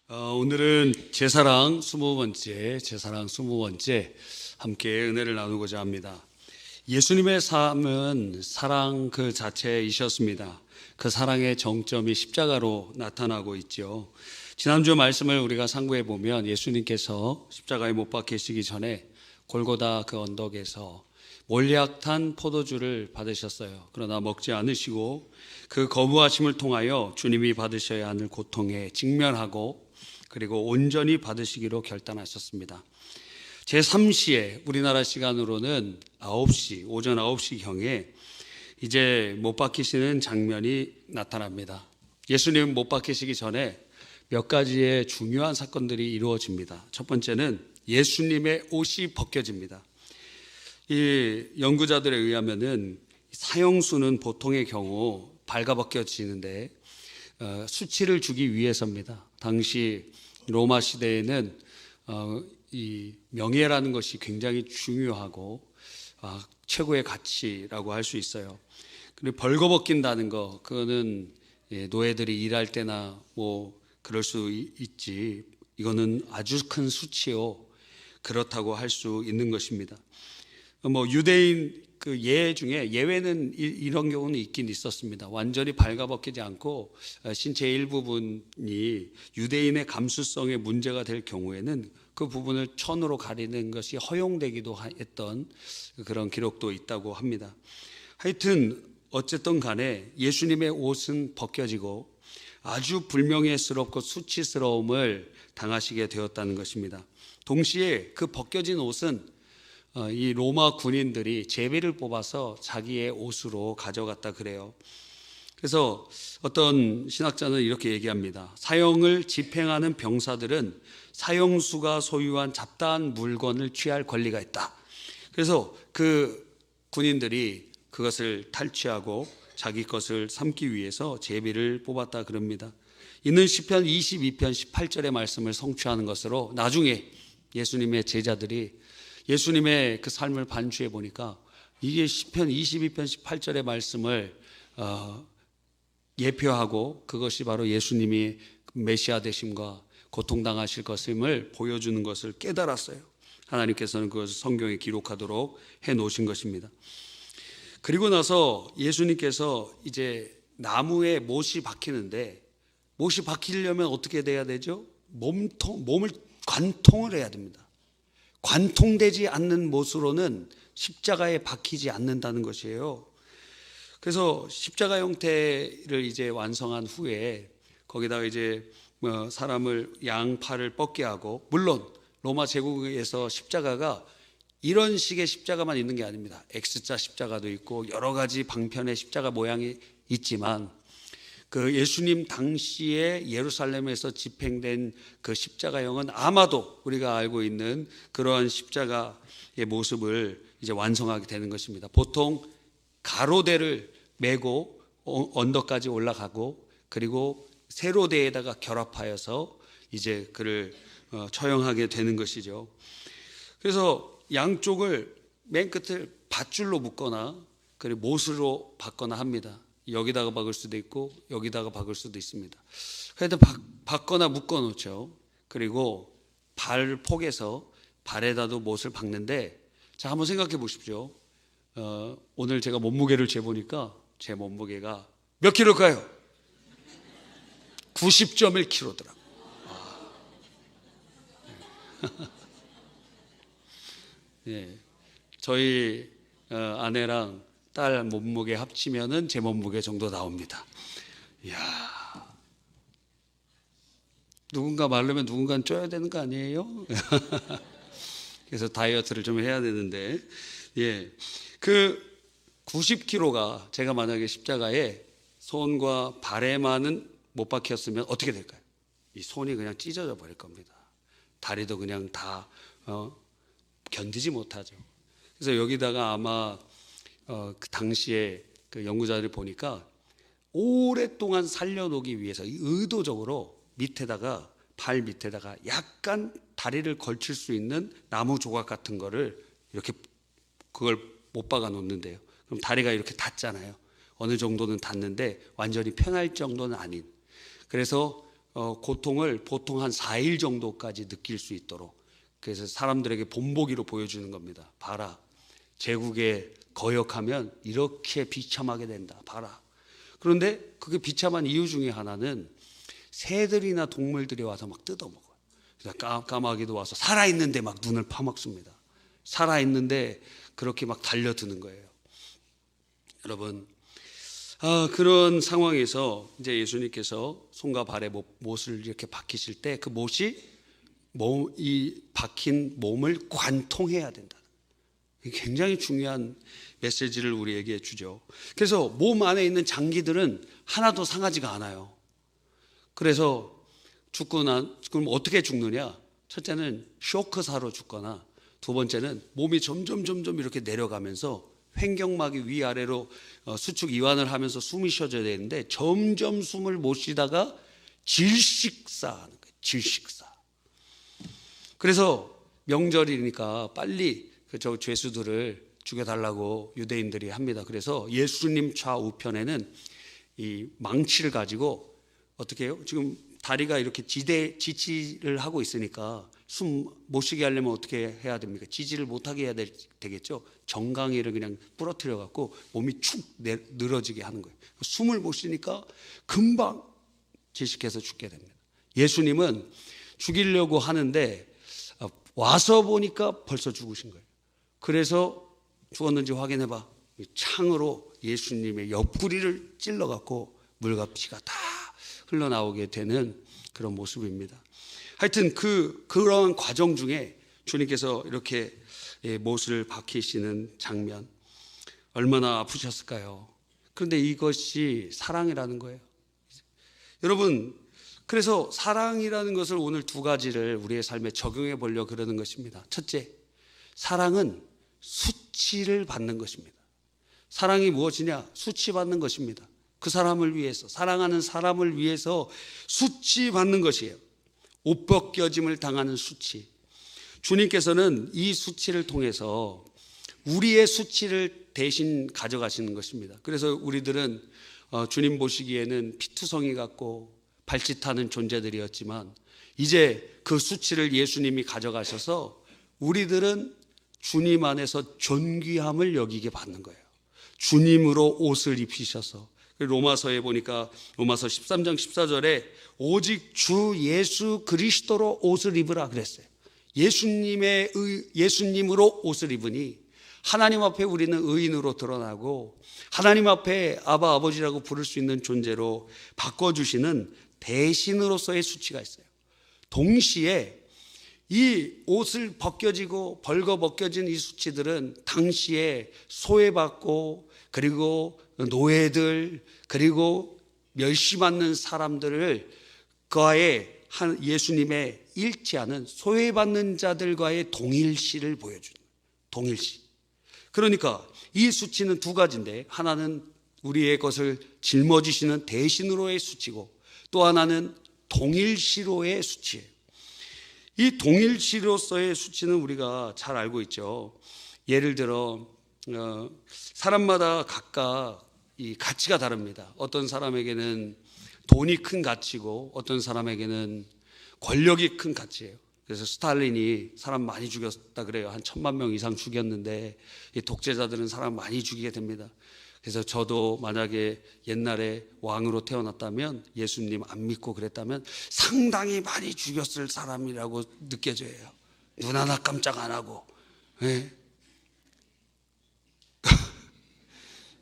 오늘은 제사랑 20번째 함께 은혜를 나누고자 합니다. 예수님의 삶은 사랑 그 자체이셨습니다. 그 사랑의 정점이 십자가로 나타나고 있죠. 지난주 말씀을 우리가 상고해 보면 예수님께서 십자가에 못 박히시기 전에 골고다 그 언덕에서 몰약탄 포도주를 받으셨어요. 그러나 먹지 않으시고 그 거부하심을 통하여 주님이 받으셔야 하는 고통에 직면하고 그리고 온전히 받으시기로 결단하셨습니다. 제3시에 우리나라 시간으로는 오전 9시경에 이제 못 박히시는 장면이 나타납니다. 예수님 못 박히시기 전에 몇 가지의 중요한 사건들이 이루어집니다. 첫 번째는 예수님의 옷이 벗겨집니다. 이 연구자들에 의하면은 사형수는 보통의 경우 발가벗겨지는데 수치를 주기 위해서입니다. 당시 로마 시대에는 이 명예라는 것이 굉장히 중요하고 최고의 가치라고 할 수 있어요. 그리고 벌거벗긴다는 거, 그거는 노예들이 일할 때나 뭐 그럴 수 있지, 이거는 아주 큰 수치요, 그렇다고 할 수 있는 것입니다. 뭐 유대인 그 예외 중에 예외는 이런 경우는 있긴 있었습니다. 완전히 발가벗기지 않고 신체 일부분이 유대인의 감수성에 문제가 될 경우에는 그 부분을 천으로 가리는 것이 허용되기도 했던 그런 기록도 있다고 합니다. 하여튼 어쨌든 간에 예수님의 옷은 벗겨지고 아주 불명예스럽고 수치스러움을 당하시게 되었다는 것입니다. 동시에 그 벗겨진 옷은 이 로마 군인들이 제비를 뽑아서 자기의 옷으로 가져갔다 그래요. 그래서 어떤 신학자는 이렇게 얘기합니다. 사형을 집행하는 병사들은 사형수가 소유한 잡다한 물건을 취할 권리가 있다. 그래서 그 군인들이 그것을 탈취하고 자기 것을 삼기 위해서 제비를 뽑았다 그럽니다. 이는 시편 22편 18절의 말씀을 성취하는 것으로 나중에 예수님의 제자들이 예수님의 그 삶을 반추해 보니까 이게 시편 22편 18절의 말씀을 예표하고 그것이 바로 예수님이 메시아 되심과 고통당하실 것임을 보여주는 것을 깨달았어요. 하나님께서는 그것을 성경에 기록하도록 해놓으신 것입니다. 그리고 나서 예수님께서 이제 나무에 못이 박히는데, 못이 박히려면 어떻게 돼야 되죠? 몸을 관통을 해야 됩니다. 관통되지 않는 못으로는 십자가에 박히지 않는다는 것이에요. 그래서 십자가 형태를 이제 완성한 후에 거기다가 이제 사람을 양팔을 뻗게 하고, 물론 로마 제국에서 십자가가 이런 식의 십자가만 있는 게 아닙니다. X자 십자가도 있고 여러 가지 방편의 십자가 모양이 있지만 그 예수님 당시에 예루살렘에서 집행된 그 십자가형은 아마도 우리가 알고 있는 그러한 십자가의 모습을 이제 완성하게 되는 것입니다. 보통 가로대를 메고 언덕까지 올라가고 그리고 세로대에다가 결합하여서 이제 그를 처형하게 되는 것이죠. 그래서 양쪽을 맨 끝을 밧줄로 묶거나 그리고 못으로 박거나 합니다. 여기다가 박을 수도 있고 여기다가 박을 수도 있습니다. 그래도 박거나 묶어 놓죠. 그리고 발폭에서 발에다도 못을 박는데, 자, 한번 생각해 보십시오. 오늘 제가 몸무게를 재보니까 제 몸무게가 몇 킬로일까요? 90.1kg더라고요. 네. 저희 아내랑 딸 몸무게 합치면은 제 몸무게 정도 나옵니다. 이야, 누군가 마르면 누군가는 쪄야 되는 거 아니에요? 그래서 다이어트를 좀 해야 되는데, 그 90kg가 제가 만약에 십자가에 손과 발에만은 못 박혔으면 어떻게 될까요? 이 손이 그냥 찢어져 버릴 겁니다. 다리도 그냥 다 견디지 못하죠. 그래서 여기다가 아마 그 당시에 그 연구자들이 보니까 오랫동안 살려놓기 위해서 의도적으로 밑에다가, 발 밑에다가 약간 다리를 걸칠 수 있는 나무 조각 같은 거를 이렇게 그걸 못 박아 놓는데요. 그럼 다리가 이렇게 닿잖아요. 어느 정도는 닿는데 완전히 편할 정도는 아닌. 그래서 고통을 보통 한 4일 정도까지 느낄 수 있도록, 그래서 사람들에게 본보기로 보여주는 겁니다. 봐라, 제국에 거역하면 이렇게 비참하게 된다, 봐라. 그런데 그게 비참한 이유 중에 하나는 새들이나 동물들이 와서 막 뜯어먹어요. 까마귀도 와서 살아있는데 막 눈을 파먹습니다. 살아있는데 그렇게 막 달려드는 거예요. 여러분, 그런 상황에서 이제 예수님께서 손과 발에 못을 이렇게 박히실 때 그 못이 이 박힌 몸을 관통해야 된다. 굉장히 중요한 메시지를 우리에게 주죠. 그래서 몸 안에 있는 장기들은 하나도 상하지가 않아요. 그래서 그럼 어떻게 죽느냐? 첫째는 쇼크사로 죽거나, 두 번째는 몸이 점점 이렇게 내려가면서 횡격막이 위아래로 수축 이완을 하면서 숨이 쉬어져야 되는데 점점 숨을 못 쉬다가 질식사하는 거예요. 질식사. 그래서 명절이니까 빨리 저 죄수들을 죽여달라고 유대인들이 합니다. 그래서 예수님 좌우편에는 이 망치를 가지고 어떻게 해요? 지금 다리가 이렇게 지지를 하고 있으니까 숨 못 쉬게 하려면 어떻게 해야 됩니까? 지지를 못하게 해야 되겠죠. 정강이를 그냥 부러뜨려 갖고 몸이 축 늘어지게 하는 거예요. 숨을 못 쉬니까 금방 질식해서 죽게 됩니다. 예수님은 죽이려고 하는데 와서 보니까 벌써 죽으신 거예요. 그래서 죽었는지 확인해봐. 창으로 예수님의 옆구리를 찔러갖고 물과 피가 다 흘러나오게 되는 그런 모습입니다. 하여튼 그러한 과정 중에 주님께서 이렇게 못을 박히시는 장면, 얼마나 아프셨을까요? 그런데 이것이 사랑이라는 거예요. 여러분, 그래서 사랑이라는 것을 오늘 두 가지를 우리의 삶에 적용해 보려고 그러는 것입니다. 첫째, 사랑은 수치를 받는 것입니다. 사랑이 무엇이냐? 수치받는 것입니다. 그 사람을 위해서, 사랑하는 사람을 위해서 수치받는 것이에요. 옷 벗겨짐을 당하는 수치. 주님께서는 이 수치를 통해서 우리의 수치를 대신 가져가시는 것입니다. 그래서 우리들은 주님 보시기에는 피투성이 같고 발짓하는 존재들이었지만 이제 그 수치를 예수님이 가져가셔서 우리들은 주님 안에서 존귀함을 여기게 받는 거예요. 주님으로 옷을 입히셔서. 로마서에 보니까 로마서 13장 14절에 오직 주 예수 그리스도로 옷을 입으라 그랬어요. 예수님으로 옷을 입으니 하나님 앞에 우리는 의인으로 드러나고 하나님 앞에 아바 아버지라고 부를 수 있는 존재로 바꿔주시는 대신으로서의 수치가 있어요. 동시에 이 옷을 벗겨지고 벌거벗겨진 이 수치들은 당시에 소외받고 그리고 노예들 그리고 멸시받는 사람들을 그와의 예수님의 일치하는 소외받는 자들과의 동일시를 보여주는 동일시. 그러니까 이 수치는 두 가지인데 하나는 우리의 것을 짊어지시는 대신으로의 수치고 또 하나는 동일시로의 수치예요. 이 동일시로서의 수치는 우리가 잘 알고 있죠. 예를 들어 사람마다 각각 이 가치가 다릅니다. 어떤 사람에게는 돈이 큰 가치고 어떤 사람에게는 권력이 큰 가치예요. 그래서 스탈린이 사람 많이 죽였다 그래요. 한 1000만 명 이상 죽였는데 이 독재자들은 사람 많이 죽이게 됩니다. 그래서 저도 만약에 옛날에 왕으로 태어났다면 예수님 안 믿고 그랬다면 상당히 많이 죽였을 사람이라고 느껴져요. 눈 하나 깜짝 안 하고. 네.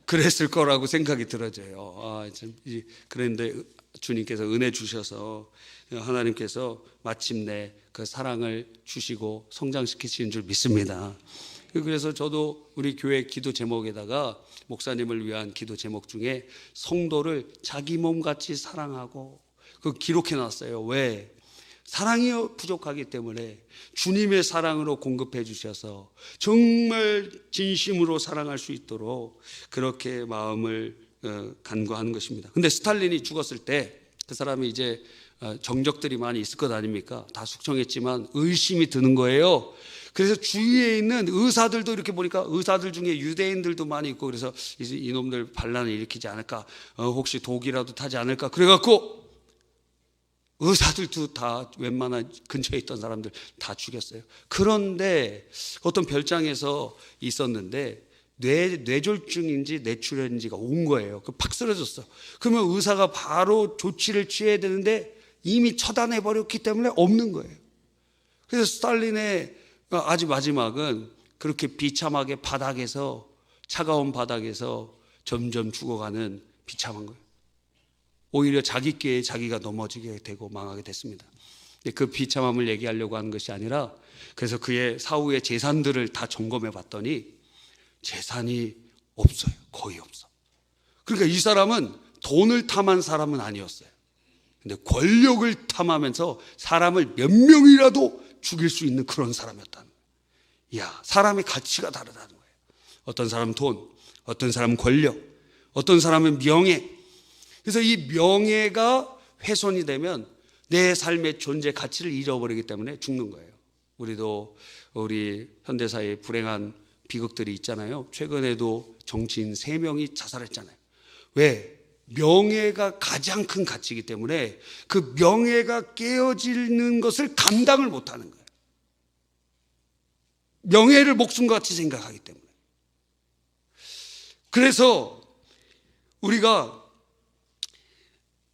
그랬을 거라고 생각이 들어져요. 그런데 주님께서 은혜 주셔서 하나님께서 마침내 그 사랑을 주시고 성장시키시는 줄 믿습니다. 그래서 저도 우리 교회 기도 제목에다가 목사님을 위한 기도 제목 중에 성도를 자기 몸같이 사랑하고 그 기록해 놨어요. 왜? 사랑이 부족하기 때문에 주님의 사랑으로 공급해 주셔서 정말 진심으로 사랑할 수 있도록 그렇게 마음을 간구하는 것입니다. 근데 스탈린이 죽었을 때 그 사람이 이제 정적들이 많이 있을 것 아닙니까? 다 숙청했지만 의심이 드는 거예요. 그래서 주위에 있는 의사들도 이렇게 보니까 의사들 중에 유대인들도 많이 있고 그래서 이놈들 반란을 일으키지 않을까, 혹시 독이라도 타지 않을까 그래갖고 의사들도 다 웬만한 근처에 있던 사람들 다 죽였어요. 그런데 어떤 별장에서 있었는데 뇌졸중인지 뇌출혈인지가 온 거예요. 팍 쓰러졌어. 그러면 의사가 바로 조치를 취해야 되는데 이미 처단해버렸기 때문에 없는 거예요. 그래서 스탈린의 아주 마지막은 그렇게 비참하게 바닥에서, 차가운 바닥에서 점점 죽어가는 비참한 거예요. 오히려 자기 꾀에 자기가 넘어지게 되고 망하게 됐습니다. 그 비참함을 얘기하려고 하는 것이 아니라, 그래서 그의 사후의 재산들을 다 점검해 봤더니 재산이 없어요. 거의 없어. 그러니까 이 사람은 돈을 탐한 사람은 아니었어요. 근데 권력을 탐하면서 사람을 몇 명이라도 죽일 수 있는 그런 사람이었다는 거예요. 이야, 사람의 가치가 다르다는 거예요. 어떤 사람은 돈, 어떤 사람은 권력, 어떤 사람은 명예. 그래서 이 명예가 훼손이 되면 내 삶의 존재 가치를 잃어버리기 때문에 죽는 거예요. 우리도 우리 현대사의 불행한 비극들이 있잖아요. 최근에도 정치인 3명이 자살했잖아요. 왜? 명예가 가장 큰 가치이기 때문에 그 명예가 깨어지는 것을 감당을 못하는 거예요. 명예를 목숨같이 생각하기 때문에. 그래서 우리가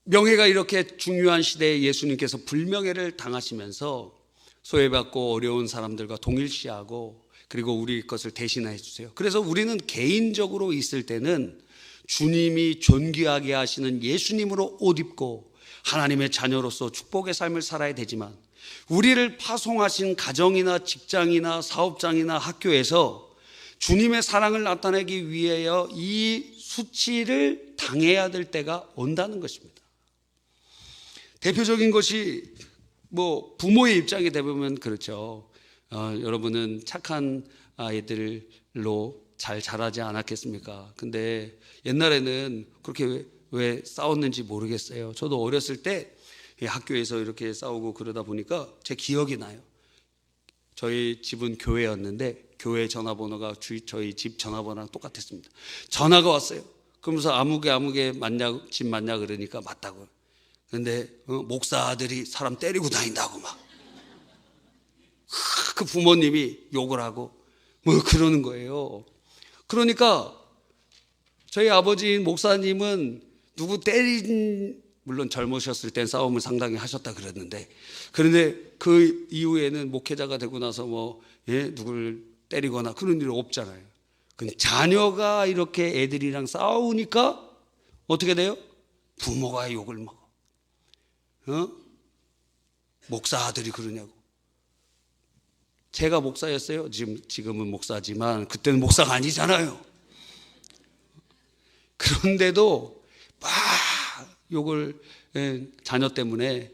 명예가 이렇게 중요한 시대에 예수님께서 불명예를 당하시면서 소외받고 어려운 사람들과 동일시하고, 그리고 우리 것을 대신해 주세요. 그래서 우리는 개인적으로 있을 때는 주님이 존귀하게 하시는 예수님으로 옷 입고 하나님의 자녀로서 축복의 삶을 살아야 되지만, 우리를 파송하신 가정이나 직장이나 사업장이나 학교에서 주님의 사랑을 나타내기 위하여 이 수치를 당해야 될 때가 온다는 것입니다. 대표적인 것이 부모의 입장이 되면 그렇죠. 여러분은 착한 아이들로 잘 자라지 않았겠습니까? 근데 옛날에는 그렇게 왜 싸웠는지 모르겠어요. 저도 어렸을 때 학교에서 이렇게 싸우고 그러다 보니까 제 기억이 나요. 저희 집은 교회였는데 교회 전화번호가 저희 집 전화번호랑 똑같았습니다. 전화가 왔어요. 그러면서 아무개 집 맞냐 그러니까 맞다고. 근데 목사 아들이 사람 때리고 다닌다고 막. 그 부모님이 욕을 하고 그러는 거예요. 그러니까 저희 아버지인 목사님은 누구 물론 젊으셨을 땐 싸움을 상당히 하셨다 그랬는데, 그런데 그 이후에는 목회자가 되고 나서 누구를 때리거나 그런 일이 없잖아요. 근데 자녀가 이렇게 애들이랑 싸우니까 어떻게 돼요? 부모가 욕을 먹어. 목사 아들이 그러냐고. 제가 목사였어요. 지금은 목사지만 그때는 목사가 아니잖아요. 그런데도 막 욕을, 자녀 때문에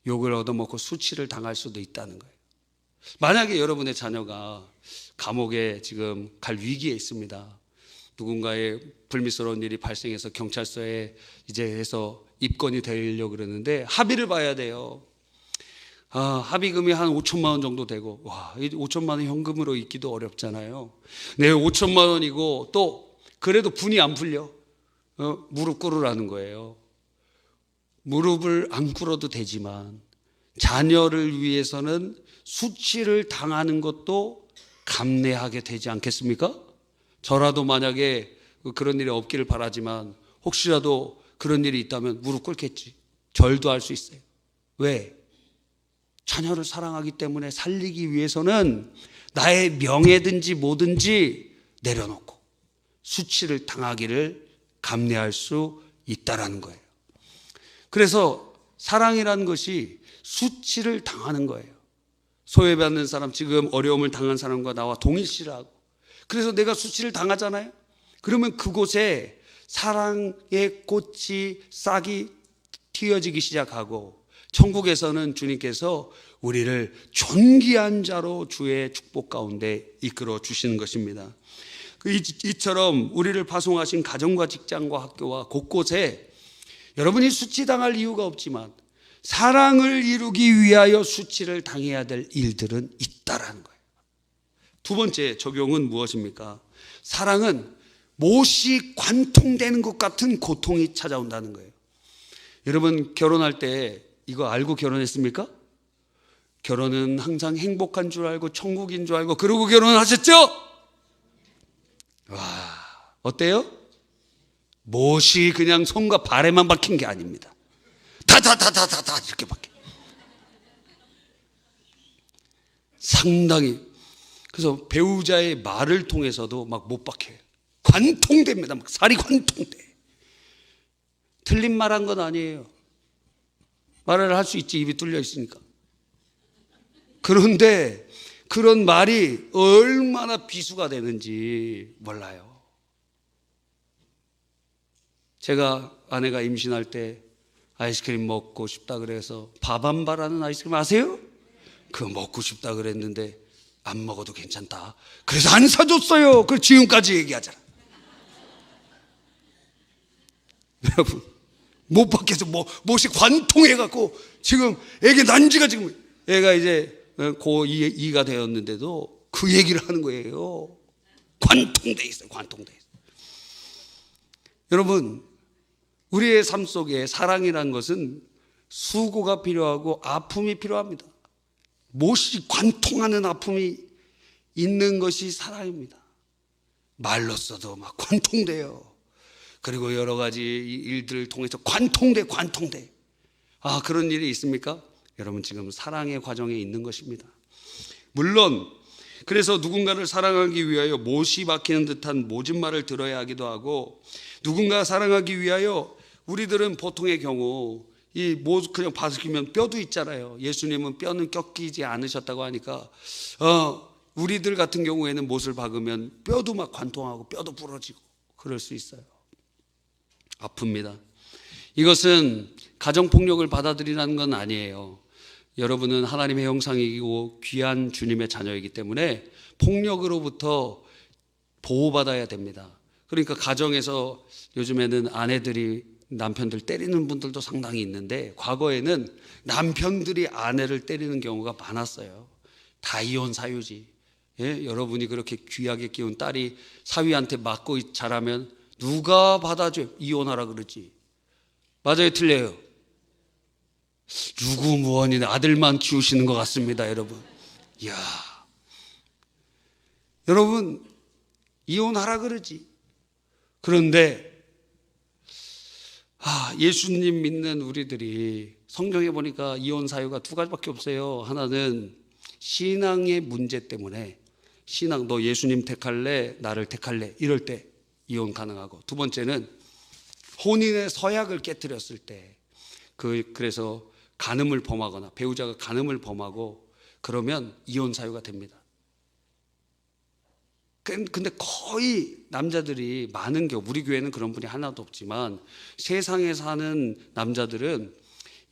욕을 얻어먹고 수치를 당할 수도 있다는 거예요. 만약에 여러분의 자녀가 감옥에 지금 갈 위기에 있습니다. 누군가의 불미스러운 일이 발생해서 경찰서에 이제 해서 입건이 되려고 그러는데 합의를 봐야 돼요. 합의금이 한 5천만 원 정도 되고, 이 5천만 원 현금으로 있기도 어렵잖아요. 네, 5천만 원이고 또 그래도 분이 안 풀려. 무릎 꿇으라는 거예요. 무릎을 안 꿇어도 되지만 자녀를 위해서는 수치를 당하는 것도 감내하게 되지 않겠습니까? 저라도 만약에 그런 일이 없기를 바라지만 혹시라도 그런 일이 있다면 무릎 꿇겠지. 절도 할 수 있어요. 왜? 자녀를 사랑하기 때문에 살리기 위해서는 나의 명예든지 뭐든지 내려놓고 수치를 당하기를 감내할 수 있다라는 거예요. 그래서 사랑이라는 것이 수치를 당하는 거예요. 소외받는 사람, 지금 어려움을 당한 사람과 나와 동일시라고. 그래서 내가 수치를 당하잖아요. 그러면 그곳에 사랑의 꽃이 싹이 튀어지기 시작하고, 천국에서는 주님께서 우리를 존귀한 자로 주의 축복 가운데 이끌어 주시는 것입니다. 이처럼 우리를 파송하신 가정과 직장과 학교와 곳곳에 여러분이 수치당할 이유가 없지만 사랑을 이루기 위하여 수치를 당해야 될 일들은 있다라는 거예요. 두 번째 적용은 무엇입니까? 사랑은 못이 관통되는 것 같은 고통이 찾아온다는 거예요. 여러분 결혼할 때 이거 알고 결혼했습니까? 결혼은 항상 행복한 줄 알고 천국인 줄 알고 그러고 결혼하셨죠? 와, 어때요? 못이 그냥 손과 발에만 박힌 게 아닙니다. 다다다다다다 이렇게 박혀. 상당히. 그래서 배우자의 말을 통해서도 막 못 박혀요. 관통됩니다. 막 살이 관통돼. 틀린 말 한 건 아니에요. 말을 할 수 있지, 입이 뚫려 있으니까. 그런데 그런 말이 얼마나 비수가 되는지 몰라요. 제가 아내가 임신할 때 아이스크림 먹고 싶다 그래서 바밤바라는 아이스크림 아세요? 그거 먹고 싶다 그랬는데 안 먹어도 괜찮다. 그래서 안 사줬어요. 그래서 지금까지 얘기하잖아. 여러분, 못 밖에서 못이 관통해갖고 지금 애기 난지가 지금 애가 이제 고2가 되었는데도 그 얘기를 하는 거예요. 관통돼 있어요. 관통돼 있어요. 여러분, 우리의 삶 속에 사랑이라는 것은 수고가 필요하고 아픔이 필요합니다. 못이 관통하는 아픔이 있는 것이 사랑입니다. 말로써도 막 관통돼요. 그리고 여러 가지 일들을 통해서 관통돼. 아, 그런 일이 있습니까? 여러분, 지금 사랑의 과정에 있는 것입니다. 물론 그래서 누군가를 사랑하기 위하여 못이 박히는 듯한 모진 말을 들어야 하기도 하고, 누군가 사랑하기 위하여 우리들은 보통의 경우 이 못 그냥 박히면 뼈도 있잖아요. 예수님은 뼈는 꺾이지 않으셨다고 하니까 우리들 같은 경우에는 못을 박으면 뼈도 막 관통하고 뼈도 부러지고 그럴 수 있어요. 아픕니다. 이것은 가정폭력을 받아들이라는 건 아니에요. 여러분은 하나님의 형상이고 귀한 주님의 자녀이기 때문에 폭력으로부터 보호받아야 됩니다. 그러니까 가정에서 요즘에는 아내들이 남편들 때리는 분들도 상당히 있는데, 과거에는 남편들이 아내를 때리는 경우가 많았어요. 다 이혼 사유지. 예? 여러분이 그렇게 귀하게 키운 딸이 사위한테 맞고 자라면 누가 받아줘요? 이혼하라 그러지. 맞아요, 틀려요? 유구무원인 아들만 키우시는 것 같습니다, 여러분. 이야, 여러분, 이혼하라 그러지. 그런데 예수님 믿는 우리들이 성경에 보니까 이혼 사유가 두 가지밖에 없어요. 하나는 신앙의 문제 때문에, 신앙, 너 예수님 택할래? 나를 택할래? 이럴 때 이혼 가능하고, 두 번째는 혼인의 서약을 깨뜨렸을 때, 그래서 간음을 범하거나 배우자가 간음을 범하고 그러면 이혼 사유가 됩니다. 근데 거의 남자들이 많은 경우, 우리 교회는 그런 분이 하나도 없지만 세상에 사는 남자들은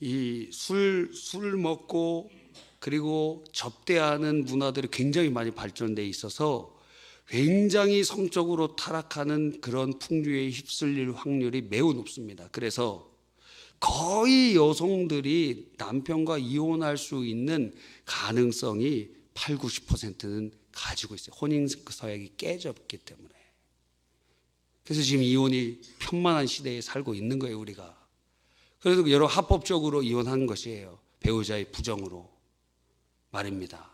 이 술 먹고 그리고 접대하는 문화들이 굉장히 많이 발전돼 있어서 굉장히 성적으로 타락하는 그런 풍류에 휩쓸릴 확률이 매우 높습니다. 그래서 거의 여성들이 남편과 이혼할 수 있는 가능성이 8, 90%는 가지고 있어요. 혼인 서약이 깨졌기 때문에. 그래서 지금 이혼이 편만한 시대에 살고 있는 거예요, 우리가. 그래서 여러 합법적으로 이혼하는 것이에요. 배우자의 부정으로 말입니다.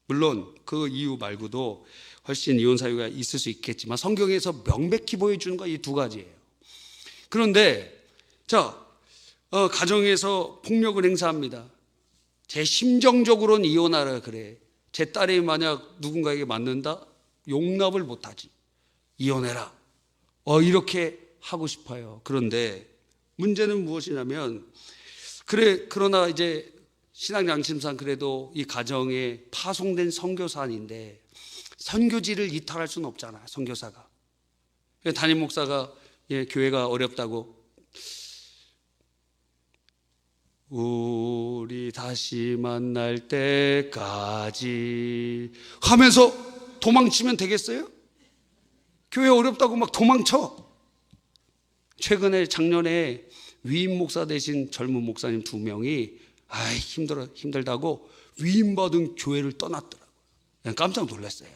물론 그 이유 말고도 훨씬 이혼 사유가 있을 수 있겠지만 성경에서 명백히 보여주는 거 이 두 가지예요. 그런데 가정에서 폭력을 행사합니다. 제 심정적으로는 이혼하라 그래. 제 딸이 만약 누군가에게 맞는다? 용납을 못하지. 이혼해라. 이렇게 하고 싶어요. 그런데 문제는 무엇이냐면, 그러나 이제 신앙 양심상 그래도 이 가정에 파송된 선교사인데 선교지를 이탈할 수는 없잖아요, 선교사가. 담임 목사가 교회가 어렵다고 우리 다시 만날 때까지 하면서 도망치면 되겠어요? 교회 어렵다고 막 도망쳐. 작년에 위임 목사 되신 젊은 목사님 2명이 힘들다고 위임받은 교회를 떠났더라고요. 깜짝 놀랐어요.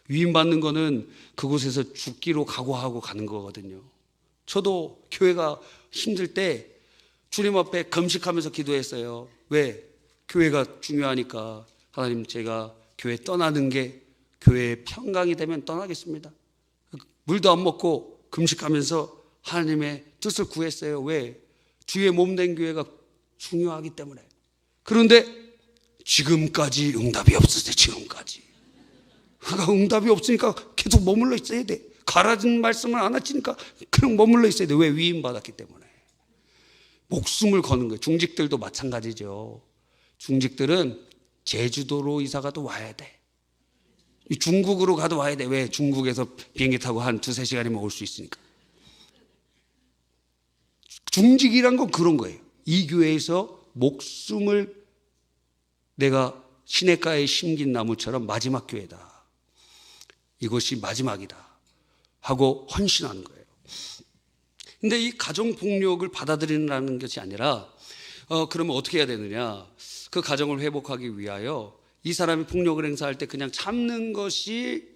위임받는 거는 그곳에서 죽기로 각오하고 가는 거거든요. 저도 교회가 힘들 때 주님 앞에 금식하면서 기도했어요. 왜? 교회가 중요하니까. 하나님, 제가 교회 떠나는 게 교회의 평강이 되면 떠나겠습니다. 물도 안 먹고 금식하면서 하나님의 뜻을 구했어요. 왜? 주의 몸된 교회가 중요하기 때문에. 그런데 지금까지 응답이 없었어요. 지금까지. 그러니까 응답이 없으니까 계속 머물러 있어야 돼. 가라진 말씀을 안 하시니까 그냥 머물러 있어야 돼. 왜? 위임받았기 때문에. 목숨을 거는 거예요. 중직들도 마찬가지죠. 중직들은 제주도로 이사 가도 와야 돼. 중국으로 가도 와야 돼. 왜? 중국에서 비행기 타고 한 2-3시간이면 올 수 있으니까. 중직이란 건 그런 거예요. 이 교회에서 목숨을 내가 시냇가에 심긴 나무처럼 마지막 교회다. 이것이 마지막이다 하고 헌신하는 거예요. 근데 이 가정폭력을 받아들이는 것이 아니라 그러면 어떻게 해야 되느냐. 그 가정을 회복하기 위하여 이 사람이 폭력을 행사할 때 그냥 참는 것이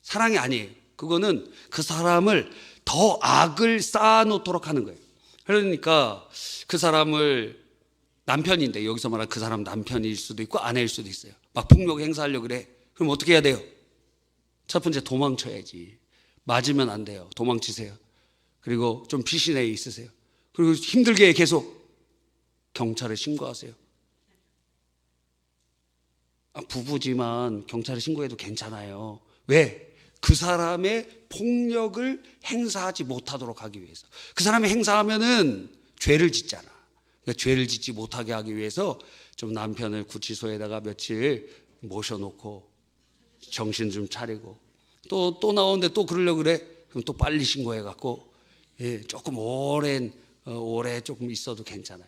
사랑이 아니에요. 그거는 그 사람을 더 악을 쌓아놓도록 하는 거예요. 그러니까 그 사람을 남편인데, 여기서 말하는 그 사람 남편일 수도 있고 아내일 수도 있어요. 막 폭력 행사하려고 그래. 그럼 어떻게 해야 돼요? 첫 번째, 도망쳐야지. 맞으면 안 돼요. 도망치세요. 그리고 좀 피신해 있으세요. 그리고 힘들게 계속 경찰에 신고하세요. 부부지만 경찰에 신고해도 괜찮아요. 왜? 그 사람의 폭력을 행사하지 못하도록 하기 위해서. 그 사람이 행사하면은 죄를 짓잖아. 그러니까 죄를 짓지 못하게 하기 위해서 좀 남편을 구치소에다가 며칠 모셔놓고 정신 좀 차리고, 또 나오는데 또 그러려고 그래? 그럼 또 빨리 신고해갖고, 조금 오래 조금 있어도 괜찮아요.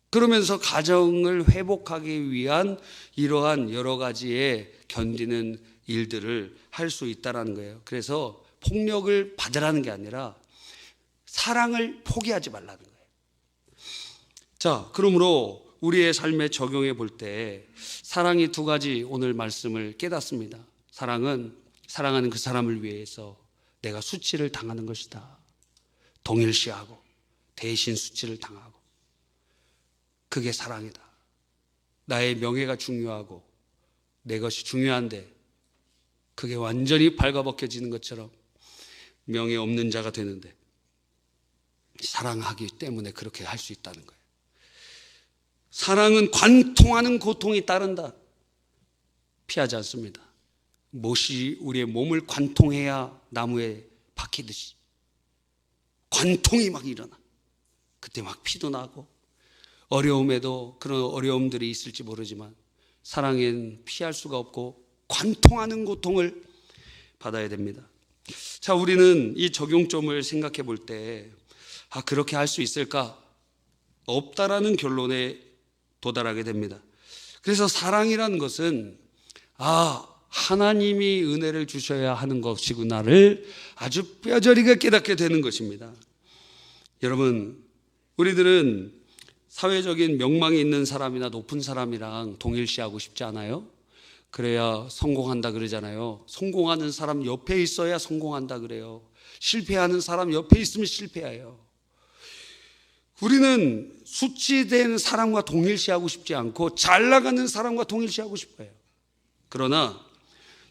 그러면서 가정을 회복하기 위한 이러한 여러 가지의 견디는 일들을 할 수 있다는 거예요. 그래서 폭력을 받으라는 게 아니라 사랑을 포기하지 말라는 거예요. 자, 그러므로 우리의 삶에 적용해 볼 때 사랑이 두 가지 오늘 말씀을 깨닫습니다. 사랑하는 그 사람을 위해서 내가 수치를 당하는 것이다. 동일시하고 대신 수치를 당하고. 그게 사랑이다. 나의 명예가 중요하고 내 것이 중요한데 그게 완전히 발가벗겨지는 것처럼 명예 없는 자가 되는데, 사랑하기 때문에 그렇게 할 수 있다는 거예요. 사랑은 관통하는 고통이 따른다. 피하지 않습니다. 못이 우리의 몸을 관통해야 나무에 박히듯이 관통이 막 일어나. 그때 막 피도 나고, 어려움에도 그런 어려움들이 있을지 모르지만 사랑엔 피할 수가 없고 관통하는 고통을 받아야 됩니다. 자, 우리는 이 적용점을 생각해 볼 때 그렇게 할 수 있을까? 없다라는 결론에 도달하게 됩니다. 그래서 사랑이라는 것은 하나님이 은혜를 주셔야 하는 것이구나를 아주 뼈저리게 깨닫게 되는 것입니다. 여러분, 우리들은 사회적인 명망이 있는 사람이나 높은 사람이랑 동일시하고 싶지 않아요? 그래야 성공한다 그러잖아요. 성공하는 사람 옆에 있어야 성공한다 그래요. 실패하는 사람 옆에 있으면 실패해요. 우리는 수치된 사람과 동일시하고 싶지 않고 잘 나가는 사람과 동일시하고 싶어요. 그러나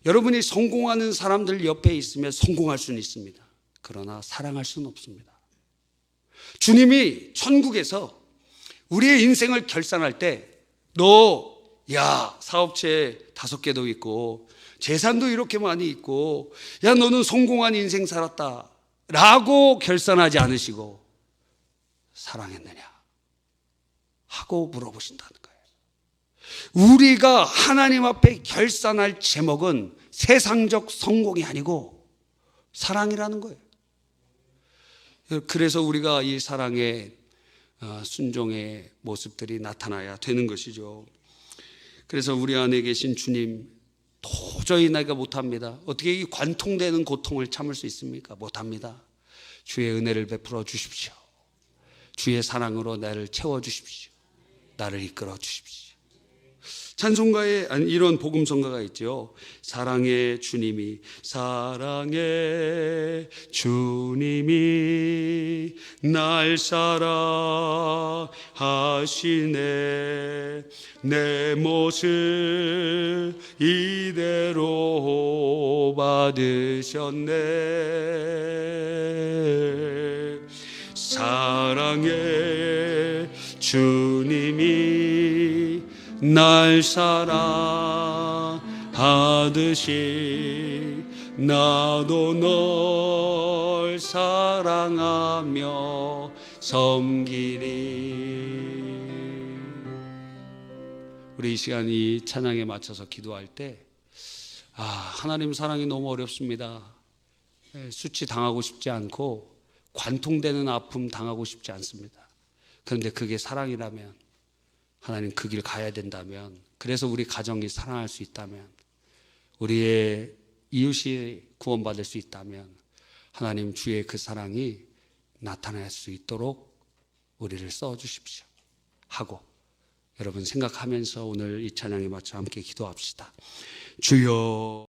여러분이 성공하는 사람들 옆에 있으면 성공할 수는 있습니다. 그러나 사랑할 수는 없습니다. 주님이 천국에서 우리의 인생을 결산할 때 사업체 5개도 있고 재산도 이렇게 많이 있고 너는 성공한 인생 살았다 라고 결산하지 않으시고 사랑했느냐 하고 물어보신다는 거예요. 우리가 하나님 앞에 결산할 제목은 세상적 성공이 아니고 사랑이라는 거예요. 그래서 우리가 이 사랑의 순종의 모습들이 나타나야 되는 것이죠. 그래서 우리 안에 계신 주님, 도저히 내가 못합니다. 어떻게 이 관통되는 고통을 참을 수 있습니까? 못합니다. 주의 은혜를 베풀어 주십시오. 주의 사랑으로 나를 채워주십시오. 나를 이끌어 주십시오. 찬송가에 이런 복음성가가 있죠. 사랑의 주님이 날 사랑하시네. 내 모습 이대로 받으셨네. 사랑의 주님이 날 사랑하듯이 나도 널 사랑하며 섬기리. 우리 이 시간 이 찬양에 맞춰서 기도할 때 하나님 사랑이 너무 어렵습니다. 수치 당하고 싶지 않고 관통되는 아픔 당하고 싶지 않습니다. 그런데 그게 사랑이라면, 하나님 그 길 가야 된다면, 그래서 우리 가정이 사랑할 수 있다면, 우리의 이웃이 구원받을 수 있다면 하나님 주의 그 사랑이 나타날 수 있도록 우리를 써주십시오 하고, 여러분 생각하면서 오늘 이 찬양에 맞춰 함께 기도합시다. 주여.